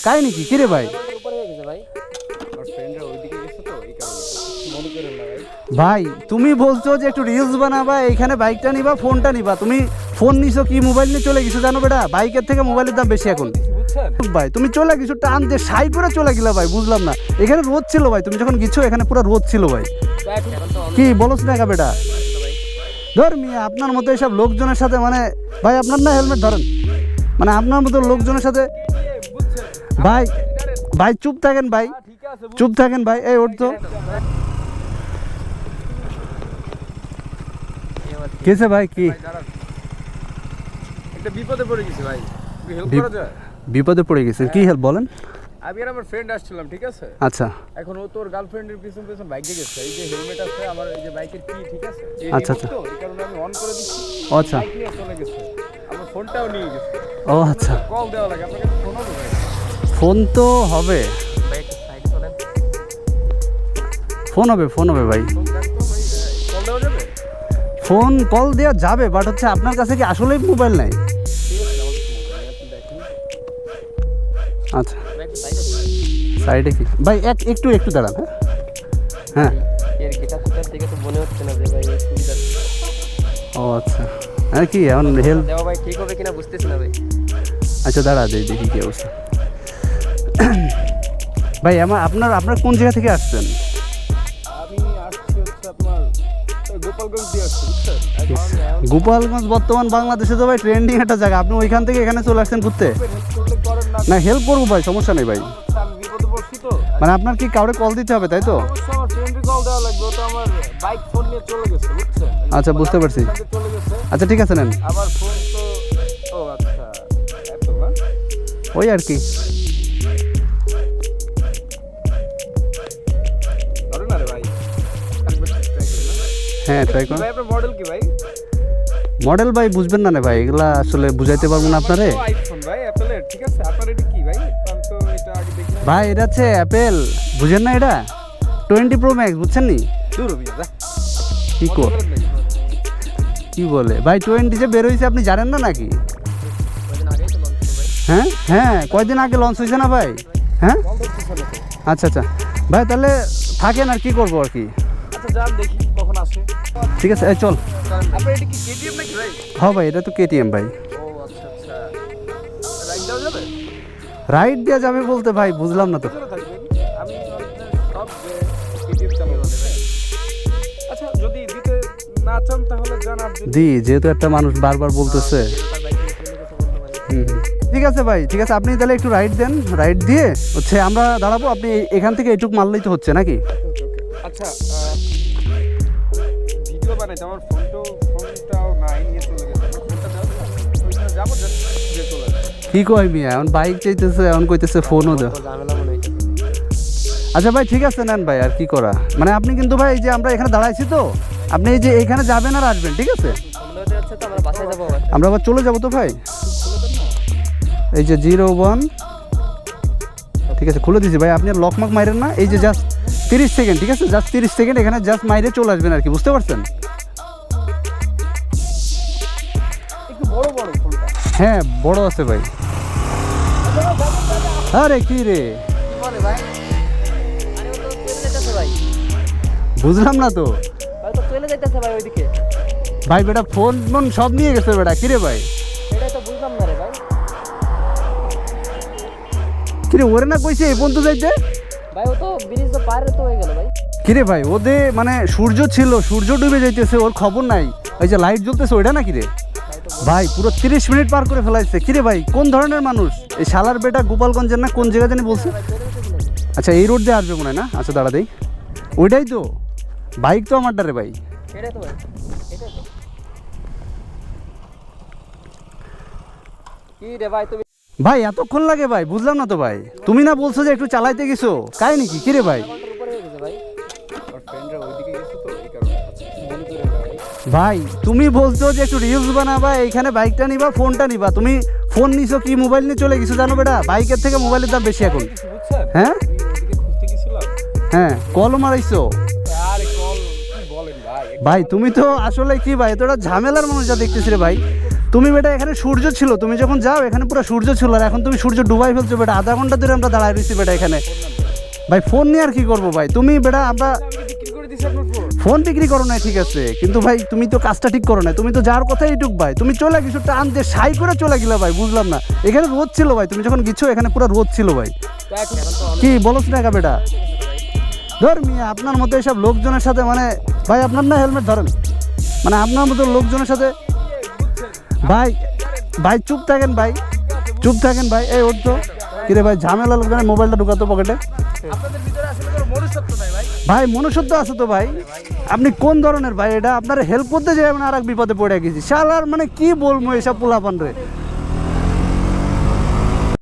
কাহিনী কি কিরে ভাই? ভাই তুমি বলছো যে একটু রিলস বানাবা, এইখানে বাইকটা নিবা, ফোনটা নিবা, তুমি ফোন নিছো কি মোবাইল নিয়ে চলে গেছো জানো বেটা? বাইকের থেকে মোবাইলের দাম বেশি এখন ভাই। তুমি চলে গেছো টান দিয়ে সাই করে চলে গেলা ভাই, বুঝলাম না। এখানে রোদ ছিল ভাই, তুমি যখন গেছো এখানে পুরো রোদ ছিল ভাই। কি বলছ না বেটা? ধর মিয়া আপনার মতো এইসব লোকজনের সাথে মানে ভাই আপনার না হেলমেট ধরেন, মানে আপনার মতো লোকজনের সাথে ভাই ভাই চুপ থাকেন ভাই, চুপ থাকেন ভাই। এই উঠতো কেসে ভাই? কি একটা বিপদে পড়ে গেছি ভাই, হেল্প করা যায়? বিপদে পড়ে গেছেন, কি হেল্প বলেন? আমি আর আমার ফ্রেন্ড আসছিলাম, ঠিক আছে? আচ্ছা এখন ও তোর গার্লফ্রেন্ডের পিছন পিছন বাইকে গেছে, এই যে হেলমেট আছে আমার, এই যে বাইকের কি, ঠিক আছে? আচ্ছা আচ্ছা, তো এই কারণে আমি অন করে দিচ্ছি, ও আচ্ছা, বাইক নিয়ে চলে গেছে, আমার ফোনটাও নিয়ে গেছে। ও আচ্ছা, কল দেওয়া লাগে আপনাকে, ফোন হবে ভাই? ফোন তো হবে, ভাই একটু সাইড করেন। ফোন হবে, ফোন হবে ভাই, ফোন দেখতো ভাই, কল দেওয়া যাবে? ফোন কল দেওয়া যাবে, বাট হচ্ছে আপনার কাছে কি আসলেই মোবাইল নাই? ঠিক আছে, আমার মোবাইল আপনি দেখেন। আচ্ছা ভাই একটু সাইড করুন। সাইডে কি ভাই? একটু একটু দাঁড়ান। হ্যাঁ হ্যাঁ, এর গিটার থেকে তো মনে হচ্ছে না যে ভাই এই সুবিধা ও আচ্ছা, আর কি এখন হেল্প দেওয়া ভাই ঠিক হবে কিনা বুঝতেছি না ভাই। আচ্ছা দাঁড়া দেই, দেখি কি অবস্থা। ভাই আপনার আপনার কোন জায়গা থেকে আসছেন? আমি আসছি হচ্ছে আপনার গোপালগঞ্জ দিয়ে আসছি, বুঝছেন? গোপালগঞ্জ বর্তমান বাংলাদেশে তো ভাই ট্রেন্ডিং একটা জায়গা, আপনি ওইখান থেকে এখানে চলে আসছেন ঘুরতে? হেল্প করলে করেন না? না হেল্প করবো ভাই, সমস্যা নেই ভাই। আমি বিপদে পড়ছি তো, মানে আপনার কি কাউরে কল দিতে হবে তাই তো? অবশ্যই আমার ফ্রেন্ডকে কল দেওয়া লাগবে, ও তো আমার বাইক ফোন নিয়ে চলে গেছে, বুঝছেন? আচ্ছা বুঝতে পারছি, এখান থেকে চলে গেছে আচ্ছা ঠিক আছে নেন। আমার ফোন তো, ও আচ্ছা এত না, ওই আর কি। ধরে না রে ভাই, একবার ট্রাই করি না? হ্যাঁ ট্রাই করুন। ভাই আপনার মডেল কি ভাই? মডেল ভাই বুঝবেন না ভাই, এগুলা আসলে বুঝাইতে পারবো না আপনারে আইফোন ভাই, অ্যাপেলের, ঠিক আছে? আপনার এটা কি ভাই? আমি তো এটা আগে দেখি না ভাই। এটা হচ্ছে অ্যাপেল, বুঝেন না? এটা 20 প্রো ম্যাক্স, বুঝছেন নি? দূর হবি যা, কি কো কি বলে ভাই? 20 যে বের হয়েছে আপনি জানেন না নাকি? কদিন আগেই তো লঞ্চ হলো ভাই, হ্যাঁ হ্যাঁ, কয়দিন আগে লঞ্চ হয়েছে না ভাই? হ্যাঁ কল ধরতেছে না তো। আচ্ছা আচ্ছা ভাই, তাহলে থাকেন আর কি করবো আর কি। আচ্ছা যান দেখি কখন আসে। ঠিক আছে এই চল। আপনার এটা কি কেটিএম নাকি ভাই? হ্যাঁ ভাই এটা তো কেটিএম ভাই। ও আচ্ছা আচ্ছা, রাইড দেওয়া যাবে? রাইড দেওয়া যাবে বলতে ভাই বুঝলাম না তো। কোথায় থাকবেন? আমি সব কেটিএম চালাবো ভাই। আচ্ছা যদি দিতে না চান তাহলে যান, আর যদি দি যেহেতু একটা মানুষ বারবার বলতেছে। হুম, ঠিক আছে ভাই, ঠিক আছে, আপনি তাহলে একটু রাইড দেন, রাইড দিয়ে হচ্ছে আমরা দাঁড়াবো, আপনি এখান থেকে এইটুক মারলেই তো হচ্ছে নাকি? আচ্ছা ভিডিও বানাইতে আমার ফোনটাও নাই, নিয়ে চলে গেছে, ফোনটা দেওয়া যাবে? ওইখানে যাবো, দিয়ে চলে আসবো। কি কয় মিয়া, এখন বাইক চাইতেছে, এখন কইতেছে ফোনও দাও। ঝামেলা মনে হইছে। আচ্ছা ভাই ঠিক আছে নেন ভাই, আর কি করা, মানে আপনি কিন্তু ভাই এই যে আমরা এখানে দাঁড়াইছি তো, আপনি এই যে এখানে যাবেন আর আসবেন, ঠিক আছে? সন্ধ্যা হতে যাচ্ছে তো, আমরা বাসায় যাবো আবার। আমরা আবার চলে যাবো তো ভাই। এই যে 01, ঠিক আছে খুলে দিছি ভাই, আপনি আর লকমাক মাইরেন না, এই যে জাস্ট 30 সেকেন্ড, ঠিক আছে? জাস্ট 30 সেকেন্ড এখানে জাস্ট মাইরে চলে আসবেন আর কি, বুঝতে পারছেন? একটু বড় বড় ফোনটা। হ্যাঁ বড় আছে ভাই। আরে কি রে, কি বলে ভাই? আরে ও তো চলে যাইতেছে ভাই, বুঝলাম না তো ভাই তো চলে যাইতেছে ভাই ওইদিকে। ভাই। বেটা ফোন মন সব নিয়ে গেছে বেটা, কিরে ভাই? এটাই তো বুঝলাম না রে ভাই। কিরে ওরে না কইছে এই পর্যন্ত যাইতে? ভাই ও তো ব্রিজ তো পার তো হয়ে গেল ভাই। কিরে ভাই ওদের মানে সূর্য ছিল, সূর্য ডুবে যাইতেছে, ওর খবর নাই, ওই যে লাইট জ্বলতেছে ওইটা নাকি রে ভাই? পুরো 30 মিনিট পার করে ফেলাইছে। কিরে ভাই কোন ধরনের মানুষ এই শালার বেটা? গোপালগঞ্জের না কোন জায়গা জানি বলছে? আচ্ছা এই রোড দিয়ে আসবে মনে হয় না? আচ্ছা দাঁড়া দেই, ওইটাই তো বাইক তো আমারটা রে ভাই। এটাই তো ভাই, এটাই তো। কি রে ভাই তুমি? ভাই এতক্ষণ লাগে ভাই, বুঝলাম না তো ভাই। তুমি না বলছো যে একটু চালাইতে গেছো, কাহিনী কি কিরে ভাই? ঘন্টার উপরে হয়ে গেছে ভাই। আমার ফ্রেন্ডরা ওইদিকে গেছে তো এই কারণে। আচ্ছা মনে করে ভাই, ভাই তুমি বলছো যে একটু রিলস বানাবা, এইখানে বাইকটা নিবা, ফোনটা নিবা, তুমি ফোন নিছো কি মোবাইল নিয়ে চলে গেছো জানো বেটা? বাইকের থেকে মোবাইলের দাম বেশি এখন। কিছু বুঝছেন? হ্যাঁ আমি ওইদিকে খুঁজতে গেছিলাম। হ্যাঁ কলও মারাইছো আরে কল কি বলেন ভাই? ভাই? তুমি তো আসলে কি ভাই, তোরা ঝামেলার মানুষ যা দেখতেছি রে ভাই। তুমি বেটা এখানে সূর্য ছিল, তুমি যখন যাও এখানে পুরো সূর্য ছিল, আর এখন তুমি সূর্য ডুবাই ফেলছো বেটা। আধা ঘন্টা ধরে আমরা দাঁড়ায় রয়েছি বেটা এখানে। ভাই ফোন নিয়ে আর কি করবো ভাই, তুমি বেটা আমরা বিক্রি করে দিছি আপনার ফোন। ফোন বিক্রি করো না ঠিক আছে, কিন্তু ভাই তুমি তো কাজটা ঠিক করো না। তুমি তো যার কথা এইটুক ভাই, তুমি চলে গেছো টান দিয়ে সাই করে চলে গেলে ভাই, বুঝলাম না। এখানে রোদ ছিল ভাই, তুমি যখন গেছো এখানে পুরো রোদ ছিল ভাই। তা এখন তো কি বলছ না বেটা? ধর মিয়া আপনার মতো এইসব লোকজনের সাথে মানে ভাই, আপনার না হেলমেট ধরেন, মানে আপনার মতো লোকজনের সাথে ভাই ভাই চুপ থাকেন ভাই, চুপ থাকেন ভাই। এই ওর তো কিরে ভাই ঝামেলা লোকজনের মোবাইলটা ঢুকাতো পকেটে। আপনাদের ভিতরে আসলে কোনো মনুষ্যত্ব নাই ভাই। ভাই মনুষ্যত্ব আছে তো ভাই, আপনি কোন ধরনের ভাই এটা? আপনার হেল্প করতে যাই মানে আর এক বিপদে পড়ে গেছি শালার, মানে কি বলবো এসব পোলাপান রে।